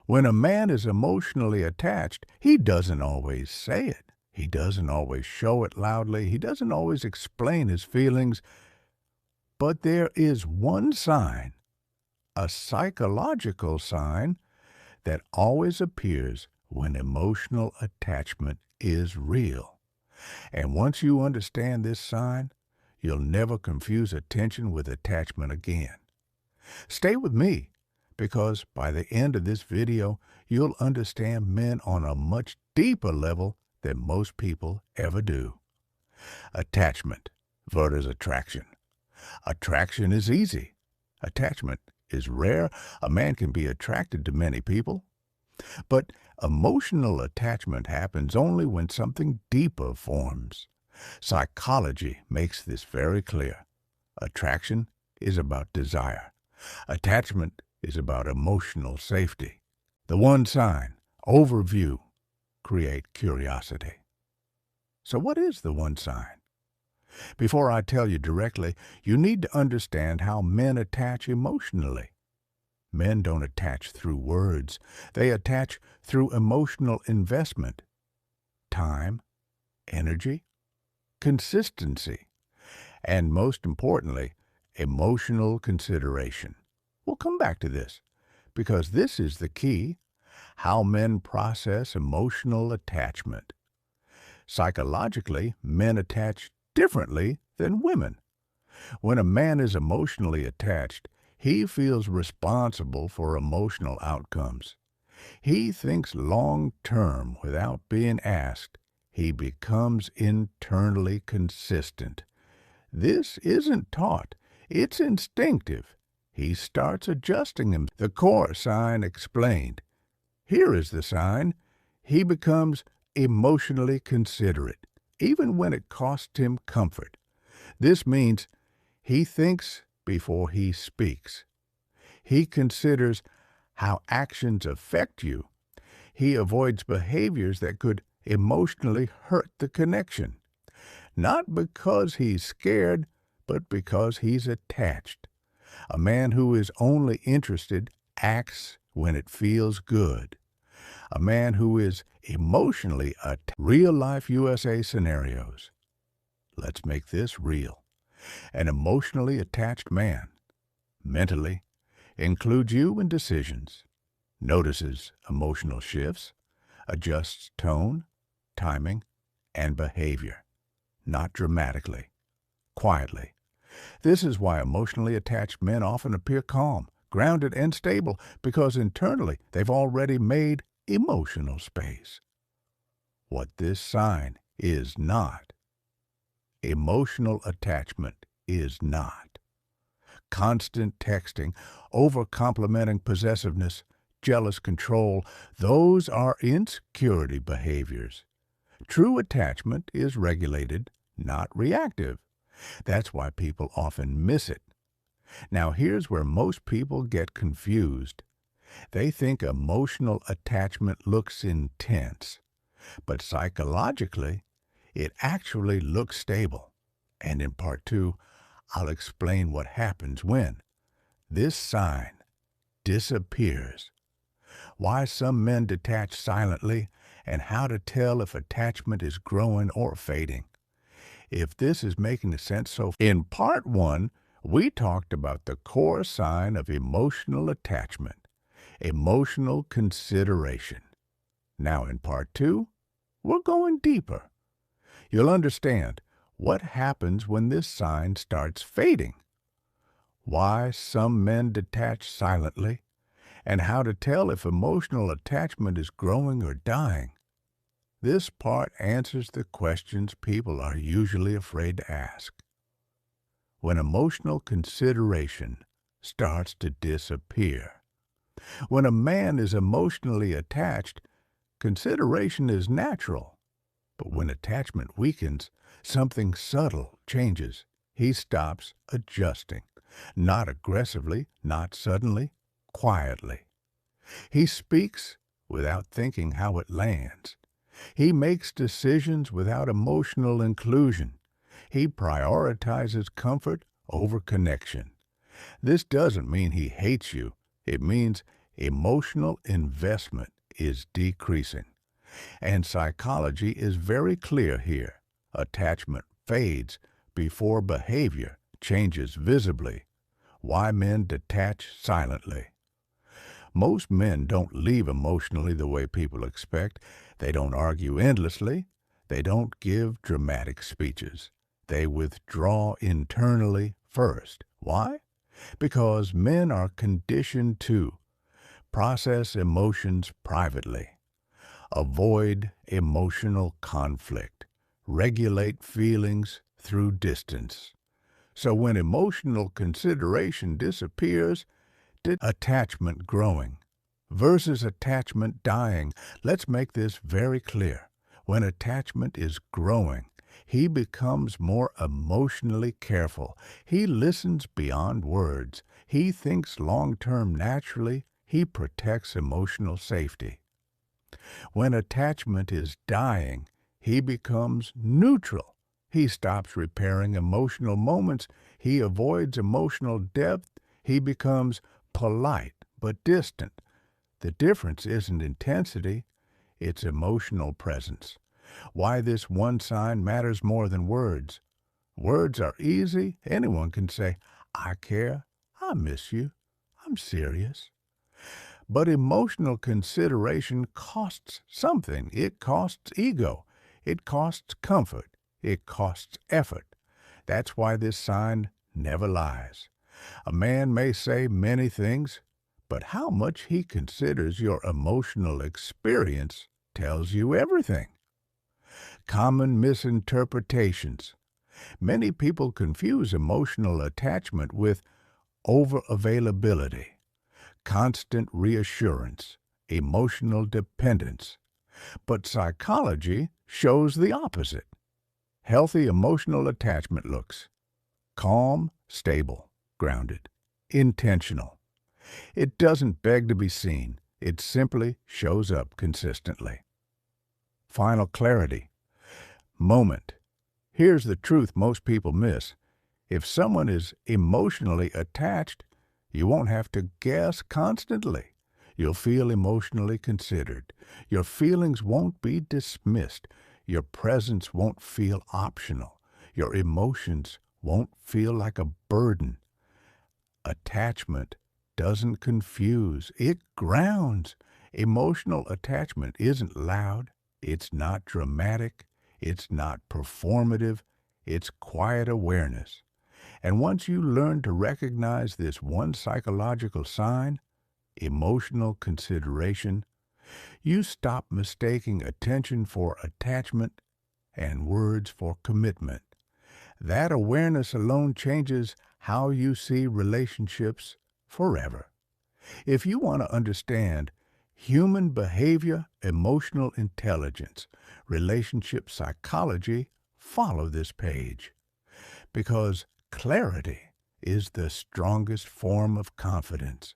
When a man is emotionally attached, he doesn't always say it. He doesn't always show it loudly. He doesn't always explain his feelings. But there is one sign, a psychological sign, that always appears when emotional attachment is real. And once you understand this sign, you'll never confuse attention with attachment again. Stay with me, because by the end of this video, you'll understand men on a much deeper level than most people ever do. Attachment versus attraction. Attraction is easy. Attachment is rare. A man can be attracted to many people. But emotional attachment happens only when something deeper forms. Psychology makes this very clear. Attraction is about desire. Attachment is about emotional safety. The one sign, overview, create curiosity. So what is the one sign? Before I tell you directly, you need to understand how men attach emotionally. Men don't attach through words. They attach through emotional investment, time, energy, consistency, and most importantly, emotional consideration. We'll come back to this, because this is the key, how men process emotional attachment. Psychologically, men attach differently than women. When a man is emotionally attached, he feels responsible for emotional outcomes. He thinks long-term without being asked. He becomes internally consistent. This isn't taught. It's instinctive. He starts adjusting him. The core sign explained. Here is the sign. He becomes emotionally considerate, even when it costs him comfort. This means he thinks before he speaks. He considers how actions affect you. He avoids behaviors that could emotionally hurt the connection. Not because he's scared, but because he's attached. A man who is only interested acts when it feels good. A man who is emotionally attached. Real-life USA scenarios. Let's make this real. An emotionally attached man, mentally, includes you in decisions, notices emotional shifts, adjusts tone, timing, and behavior. Not dramatically, quietly. This is why emotionally attached men often appear calm, grounded, and stable, because internally they've already made emotional space. What this sign is not. Emotional attachment is not. Constant texting, over-complimenting possessiveness, jealous control, those are insecurity behaviors. True attachment is regulated, not reactive. That's why people often miss it. Now here's where most people get confused. They think emotional attachment looks intense, but psychologically, it actually looks stable. And in part 2, I'll explain what happens when this sign disappears, why some men detach silently, and how to tell if attachment is growing or fading. If this is making sense so far. In part 1, we talked about the core sign of emotional attachment, emotional consideration. Now in part 2, we're going deeper. You'll understand what happens when this sign starts fading, why some men detach silently, and how to tell if emotional attachment is growing or dying. This part answers the questions people are usually afraid to ask. When emotional consideration starts to disappear. When a man is emotionally attached, consideration is natural. But when attachment weakens, something subtle changes. He stops adjusting. Not aggressively, not suddenly, quietly. He speaks without thinking how it lands. He makes decisions without emotional inclusion. He prioritizes comfort over connection. This doesn't mean he hates you. It means Emotional investment is decreasing. And psychology is very clear here. Attachment fades before behavior changes visibly. Why men detach silently. Most men don't leave emotionally the way people expect. They don't argue endlessly. They don't give dramatic speeches. They withdraw internally first. Why? Because men are conditioned to process emotions privately, avoid emotional conflict, regulate feelings through distance. So when emotional consideration disappears, attachment growing versus attachment dying. Let's make this very clear. When attachment is growing, he becomes more emotionally careful. He listens beyond words. He thinks long-term naturally. He protects emotional safety. When attachment is dying, he becomes neutral. He stops repairing emotional moments. He avoids emotional depth. He becomes polite but distant. The difference isn't intensity, it's emotional presence. Why this one sign matters more than words. Words are easy. Anyone can say, I care, I miss you, I'm serious. But emotional consideration costs something. It costs ego. It costs comfort. It costs effort. That's why this sign never lies. A man may say many things, but how much he considers your emotional experience tells you everything. Common misinterpretations. Many people confuse emotional attachment with overavailability, constant reassurance, emotional dependence. But psychology shows the opposite. Healthy emotional attachment looks calm, stable, grounded, intentional. It doesn't beg to be seen. It simply shows up consistently. Final clarity. Moment. Here's the truth most people miss. If someone is emotionally attached, you won't have to guess constantly. You'll feel emotionally considered. Your feelings won't be dismissed. Your presence won't feel optional. Your emotions won't feel like a burden. Attachment doesn't confuse, it grounds. Emotional attachment isn't loud, it's not dramatic, it's not performative, it's quiet awareness. And once you learn to recognize this one psychological sign, emotional consideration, you stop mistaking attention for attachment and words for commitment. That awareness alone changes how you see relationships forever. If you want to understand human behavior, emotional intelligence, relationship psychology, follow this page. Because clarity is the strongest form of confidence.